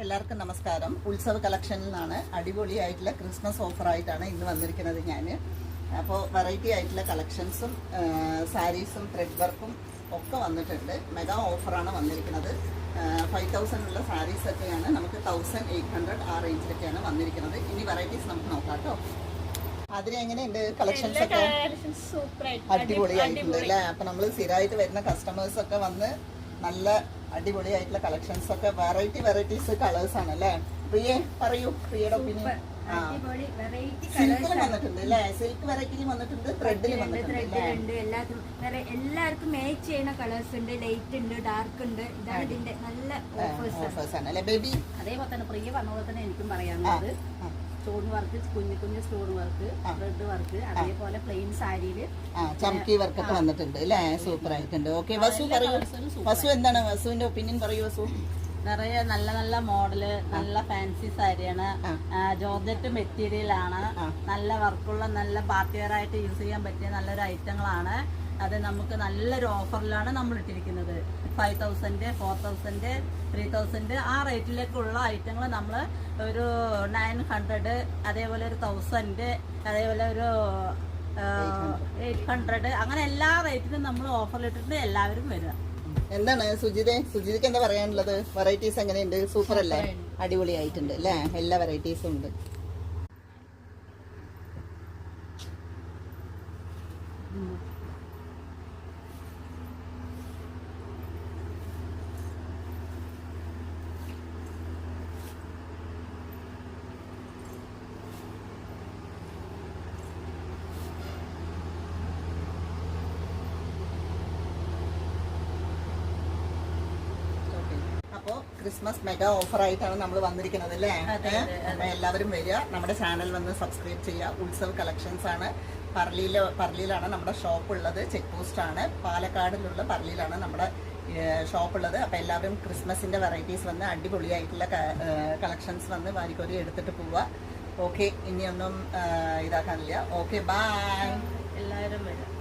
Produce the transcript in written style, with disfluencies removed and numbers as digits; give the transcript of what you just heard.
എല്ലാവർക്കും നമസ്കാരം. ഉത്സവ് കളക്ഷനിൽ നിന്നാണ് അടിപൊളിയായിട്ടുള്ള ക്രിസ്മസ് ഓഫറായിട്ടാണ് ഇന്ന് വന്നിരിക്കുന്നത് ഞാൻ. അപ്പോൾ വെറൈറ്റി ആയിട്ടുള്ള കളക്ഷൻസും സാരീസും ത്രെഡ് വർക്കും ഒക്കെ വന്നിട്ടുണ്ട്. മെഗാ ഓഫറാണ് വന്നിരിക്കുന്നത്. 5000 ഉള്ള സാരീസൊക്കെയാണ് നമുക്ക് 1800 ആ റേഞ്ചിലൊക്കെയാണ് വന്നിരിക്കുന്നത്. ഇനി വെറൈറ്റീസ് നമുക്ക് നോക്കാം കേട്ടോ. അതിന് എങ്ങനെയുണ്ട് കളക്ഷൻസ് ഒക്കെ? അടിപൊളിയായിട്ടുണ്ട് അല്ലേ? അപ്പൊ നമ്മൾ സ്ഥിരമായിട്ട് വരുന്ന കസ്റ്റമേഴ്സ് ഒക്കെ വന്ന് നല്ല അടിപൊളിയായിട്ടുള്ള കളക്ഷൻസ് ഒക്കെ വെറൈറ്റീസ് കളേഴ്സ് ആണ് അല്ലേ? പ്രിയെ പറയൂ, പ്രിയയുടെ ഒപ്പീനിയൻ. സിൽക്കിലും വന്നിട്ടുണ്ട് അല്ലേ? സിൽക്ക് വെറൈറ്റിയിലും വന്നിട്ടുണ്ട്, ത്രെഡിലും വന്നിട്ടുണ്ട്. എല്ലാവർക്കും മാച്ച് ചെയ്യുന്ന കളേഴ്സ് ഉണ്ട്, ലൈറ്റ് ഉണ്ട്, ഡാർക്ക് ഉണ്ട്. ഇതാണ് ഇതിന്റെ നല്ല ഓഫേഴ്സ് ആണ് അല്ലേ ബേബി? അതേപോലെ തന്നെ പ്രിയ പറഞ്ഞ പോലെ തന്നെ എനിക്കും പറയാനുള്ളത് സ്റ്റോൺ വർക്ക്, കുഞ്ഞു സ്റ്റോൺ വർക്ക്, ത്രെഡ് വർക്ക്, അതേപോലെ പ്ലെയിൻ സാരിയില് ചംക്കി വർക്ക് ഒക്കെ വന്നിട്ടുണ്ട് അല്ലേ? സൂപ്പർ ആയിട്ടുണ്ട്. ഓക്കെ, വസു പറയൂ. വസു എന്താണ് വസുവിന്റെ ഒപ്പീനിയൻ പറയൂ വസു. നിറയെ നല്ല നല്ല മോഡല്, നല്ല ഫാൻസി സാരിയാണ്. ജോർജറ്റ് മെറ്റീരിയൽ ആണ്. നല്ല വർക്കുള്ള, നല്ല പാർട്ടി വെയർ ആയിട്ട് യൂസ് ചെയ്യാൻ പറ്റിയ നല്ലൊരു ഐറ്റങ്ങളാണ്. അത് നമുക്ക് നല്ലൊരു ഓഫറിലാണ് നമ്മൾ ഇട്ടിരിക്കുന്നത്. 5000, 4000, 3000 ആ റേറ്റിലേക്കുള്ള ഐറ്റങ്ങൾ നമ്മൾ ഒരു 900, അതേപോലെ ഒരു 1000, അതേപോലെ ഒരു 800, അങ്ങനെ എല്ലാ റേറ്റിലും നമ്മൾ ഓഫറിലിട്ടിട്ട് എല്ലാവരും വരിക. എന്താണ് സുജിതയ്ക്ക് എന്താ പറയാനുള്ളത്? വെറൈറ്റീസ് എങ്ങനെയുണ്ട്? സൂപ്പർ അല്ലേ? അടിപൊളിയായിട്ടുണ്ട് അല്ലേ? എല്ലാ വെറൈറ്റീസും ഉണ്ട്. അപ്പോൾ ക്രിസ്മസ് മെഗാ ഓഫർ ആയിട്ടാണ് നമ്മൾ വന്നിരിക്കുന്നത് അല്ലേ? അപ്പൊ എല്ലാവരും വരിക, നമ്മുടെ ചാനൽ വന്ന് സബ്സ്ക്രൈബ് ചെയ്യുക. ഉത്സവ് കളക്ഷൻസ് ആണ്. പറളിയിലാണ് നമ്മുടെ ഷോപ്പ് ഉള്ളത്. ചെക്ക് പോസ്റ്റ് ആണ്. പാലക്കാടിലുള്ള പറളിയിലാണ് നമ്മുടെ ഷോപ്പ് ഉള്ളത്. അപ്പോൾ എല്ലാവരും ക്രിസ്മസിന്റെ വെറൈറ്റീസ് വന്ന് അടിപൊളിയായിട്ടുള്ള കളക്ഷൻസ് വന്ന് വാരിക്കോരി എടുത്തിട്ട് പോവുക. ഓക്കെ, ഇനിയൊന്നും ഇതാക്കാനില്ല. Okay, by. എല്ലാവരും വരിക.